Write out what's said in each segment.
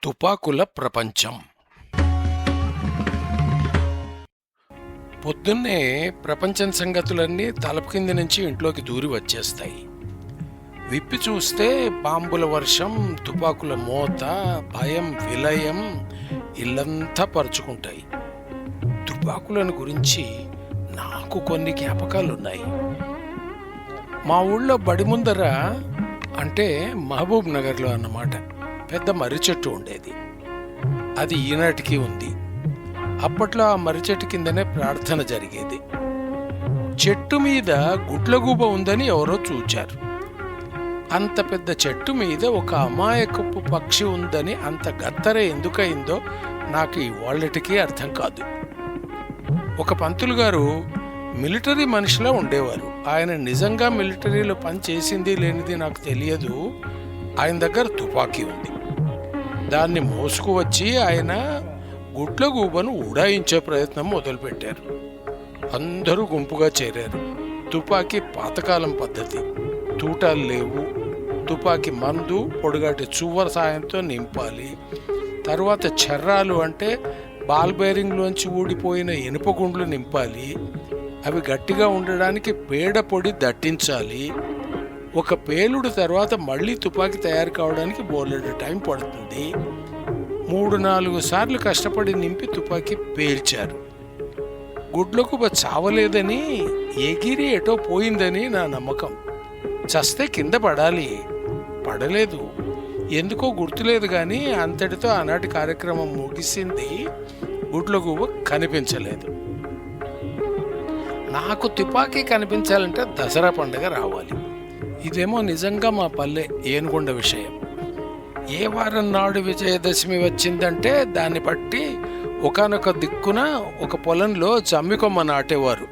తుపాకుల ప్రపంచం. పొద్దున్నే ప్రపంచం సంగతులన్నీ తలుపు కింది నుంచి ఇంట్లోకి దూరి వచ్చేస్తాయి. విప్పి చూస్తే బాంబుల వర్షం, తుపాకుల మోత, భయం, విలయం ఇల్లంతా పరుచుకుంటాయి. తుపాకులను గురించి నాకు కొన్ని జ్ఞాపకాలున్నాయి. మా ఊళ్ళో బడి ముందర, అంటే మహబూబ్ నగర్లో అన్నమాట, పెద్ద మర్రి చెట్టు ఉండేది. అది ఈనాటికి ఉంది. అప్పట్లో ఆ మర్రి చెట్టు కిందనే ప్రార్థన జరిగేది. చెట్టు మీద గుడ్లగూబ ఉందని ఎవరో చూచారు. అంత పెద్ద చెట్టు మీద ఒక అమాయకపు పక్షి ఉందని అంత గత్తర ఎందుకయిందో నాకు ఇవాళ్ళటికీ అర్థం కాదు. ఒక పంతులు గారు మిలిటరీ మనిషిలా ఉండేవారు. ఆయన నిజంగా మిలిటరీలో పని చేసింది లేనిది నాకు తెలియదు. ఆయన దగ్గర తుపాకీ ఉంది. దాన్ని మోసుకువచ్చి ఆయన గుడ్లగూబను ఉడాయించే ప్రయత్నం మొదలుపెట్టారు. అందరూ గుంపుగా చేరారు. తుపాకీ పాతకాలం పద్ధతి. తూటాలు లేవు. తుపాకీ మందు పొడుగాటి చువ్వర సాయంతో నింపాలి. తరువాత చర్రాలు, అంటే బాల్ బేరింగ్లోంచి ఊడిపోయిన ఇనుప గుండ్లు నింపాలి. అవి గట్టిగా ఉండడానికి పేడ పొడి దట్టించాలి. ఒక పేలుడు తర్వాత మళ్ళీ తుపాకీ తయారు కావడానికి బోలెడు టైం పడుతుంది. 3-4 సార్లు కష్టపడి నింపి తుపాకీ పేల్చారు. గుడ్లగూబ చావలేదని, ఎగిరి ఎటో పోయిందని నా నమ్మకం. చస్తే కింద పడాలి. పడలేదు. ఎందుకో గుర్తులేదు, కానీ అంతటితో ఆనాటి కార్యక్రమం ముగిసింది. గుడ్లగూబ కనిపించలేదు. నాకు తుపాకీ కనిపించాలంటే దసరా పండుగ రావాలి. ఇదేమో నిజంగా మా పల్లె ఏనుగుండ విషయం. ఏ వారం నాడు విజయదశమి వచ్చిందంటే దాన్ని బట్టి ఒకానొక దిక్కున ఒక పొలంలో జమ్మికొమ్మ నాటేవారు.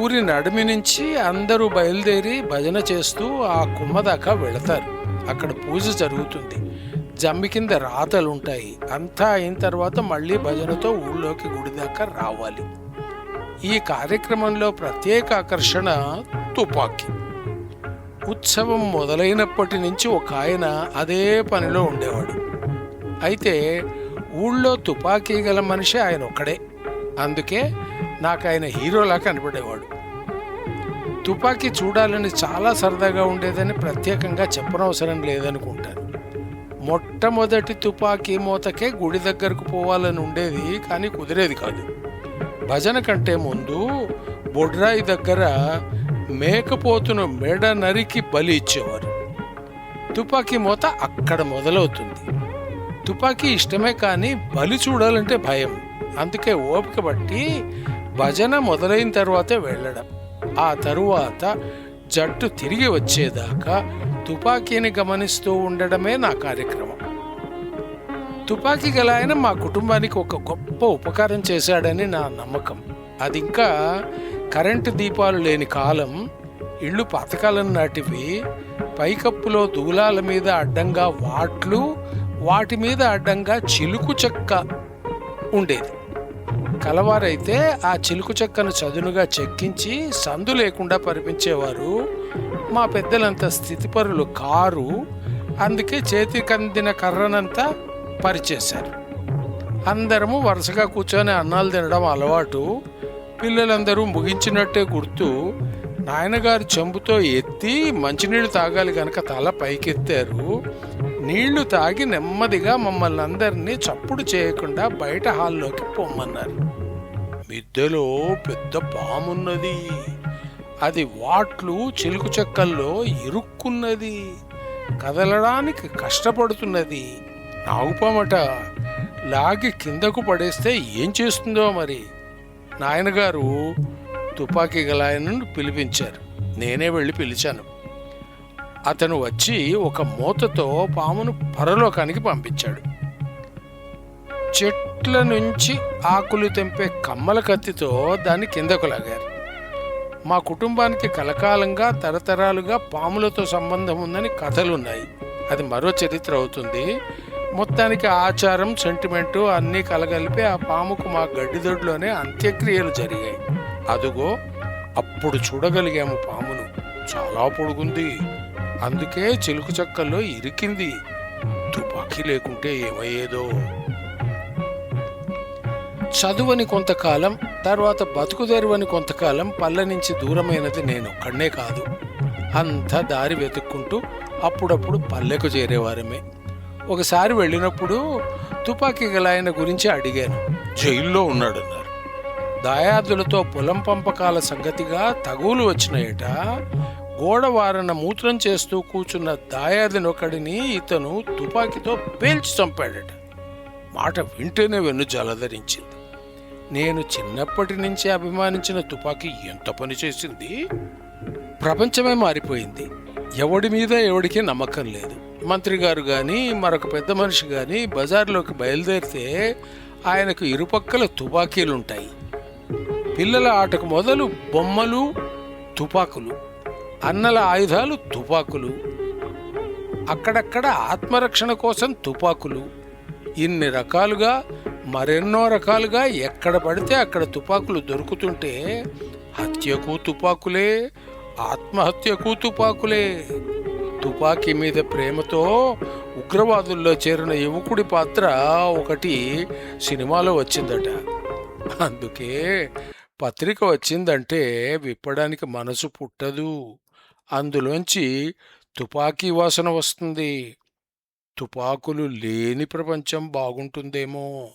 ఊరి నడిమి నుంచి అందరూ బయలుదేరి భజన చేస్తూ ఆ కొమ్మ దాకా వెళతారు. అక్కడ పూజ జరుగుతుంది. జమ్మి కింద రాతలుంటాయి. అంతా అయిన తర్వాత మళ్ళీ భజనతో ఊళ్ళోకి గుడి దాకా రావాలి. ఈ కార్యక్రమంలో ప్రత్యేక ఆకర్షణ తుపాకీ. ఉత్సవం మొదలైనప్పటి నుంచి ఒక ఆయన అదే పనిలో ఉండేవాడు. అయితే ఊళ్ళో తుపాకీ గల మనిషి ఆయన ఒక్కడే. అందుకే నాకు ఆయన హీరోలా కనబడేవాడు. తుపాకీ చూడాలని చాలా సరదాగా ఉండేదని ప్రత్యేకంగా చెప్పనవసరం లేదనుకుంటాను. మొట్టమొదటి తుపాకీ మోతకే గుడి దగ్గరకు పోవాలని ఉండేది, కానీ కుదిరేది కాదు. భజన కంటే ముందు బొడ్రాయి దగ్గర మేకపోతును మెడ నరికి బలి ఇచ్చేవారు. తుపాకీ మోత అక్కడ మొదలవుతుంది. తుపాకీ ఇష్టమే, కానీ బలి చూడాలంటే భయం. అందుకే ఓపిక బట్టి భజన మొదలైన తర్వాతే వెళ్ళడం. ఆ తరువాత జట్టు తిరిగి వచ్చేదాకా తుపాకీని గమనిస్తూ ఉండడమే నా కార్యక్రమం. తుపాకీ గల ఆయన మా కుటుంబానికి ఒక గొప్ప ఉపకారం చేశాడని నా నమ్మకం. అది ఇంకా కరెంటు దీపాలు లేని కాలం. ఇళ్ళు పాతకాలం నాటివి. పైకప్పులో దూలాల మీద అడ్డంగా వాట్లు, వాటి మీద అడ్డంగా చిలుకు చెక్క ఉండేది. కలవారైతే ఆ చిలుకు చెక్కను చదునుగా చెక్కించి సందు లేకుండా పరిపించేవారు. మా పెద్దలంతా స్థితిపరులు కారు. అందుకే చేతికందిన కర్రనంతా పరిచేశారు. అందరము వరుసగా కూర్చొని అన్నాలు తినడం అలవాటు. పిల్లలందరూ ముగించినట్టే గుర్తు. నాయనగారు చెంబుతో ఎత్తి మంచినీళ్ళు తాగాలి గనక తల పైకెత్తారు. నీళ్లు తాగి నెమ్మదిగా మమ్మల్ని అందరినీ చప్పుడు చేయకుండా బయట హాల్లోకి పొమ్మన్నారు. మిద్దెలో పెద్ద పామున్నది. అది వాట్లు చిలుకు చెక్కల్లో ఇరుక్కున్నది. కదలడానికి కష్టపడుతున్నది. నాగుపామట. లాగి కిందకు పడేస్తే ఏం చేస్తుందో మరి. నాయనగారు తుపాకీ గల ఆయనను పిలిపించారు. నేనే వెళ్ళి పిలిచాను. అతను వచ్చి ఒక మూతతో పామును పరలోకానికి పంపించాడు. చెట్ల నుంచి ఆకులు తెంపే కమ్మల కత్తితో దాన్ని కిందకు లాగారు. మా కుటుంబానికి కలకాలంగా తరతరాలుగా పాములతో సంబంధం ఉందని కథలున్నాయి. అది మరో చరిత్ర అవుతుంది. మొత్తానికి ఆచారం, సెంటిమెంటు అన్నీ కలగలిపి ఆ పాముకు మా గడ్డిదొడ్లోనే అంత్యక్రియలు జరిగాయి. అదుగో అప్పుడు చూడగలిగాము పామును. చాలా పొడుగుంది. అందుకే చిలుకు చెక్కల్లో ఇరికింది. తుపాకీ లేకుంటే ఏమయ్యేదో. చదువని కొంతకాలం, తర్వాత బతుకుదెరువని కొంతకాలం పల్లె నుంచి దూరమైనది నేనొక్కడే కాదు. అంతా దారి వెతుక్కుంటూ అప్పుడప్పుడు పల్లెకు చేరేవారమే. ఒకసారి వెళ్ళినప్పుడు తుపాకీ గల ఆయన గురించి అడిగాను. జైల్లో ఉన్నాడన్నారు. దాయాదులతో పొలం పంపకాల సంగతిగా తగువులు వచ్చినాయట. గోడవారన మూత్రం చేస్తూ కూర్చున్న దాయాదినొకడిని ఇతను తుపాకీతో పేల్చి చంపాడట. మాట వింటేనే వెన్ను జలధరించింది. నేను చిన్నప్పటి నుంచి అభిమానించిన తుపాకీ ఎంత పని చేసింది. ప్రపంచమే మారిపోయింది. ఎవడి మీద ఎవడికి నమ్మకం లేదు. మంత్రి గారు కానీ మరొక పెద్ద మనిషి కానీ బజార్లోకి బయలుదేరితే ఆయనకు ఇరుపక్కల తుపాకీలుంటాయి. పిల్లల ఆటకు మొదలు బొమ్మలు, తుపాకులు, అన్నల ఆయుధాలు, తుపాకులు, అక్కడక్కడ ఆత్మరక్షణ కోసం తుపాకులు, ఇన్ని రకాలుగా మరెన్నో రకాలుగా ఎక్కడ పడితే అక్కడ తుపాకులు దొరుకుతుంటే హత్యకు తుపాకులే, ఆత్మహత్యకు తుపాకులే. తుపాకీ మీద ప్రేమతో ఉగ్రవాదుల్లో చేరిన యువకుడి పాత్ర ఒకటి సినిమాలో వచ్చిందట. అందుకే పత్రిక వచ్చిందంటే విప్పడానికి మనసు పుట్టదు. అందులోంచి తుపాకీ వాసన వస్తుంది. తుపాకులు లేని ప్రపంచం బాగుంటుందేమో.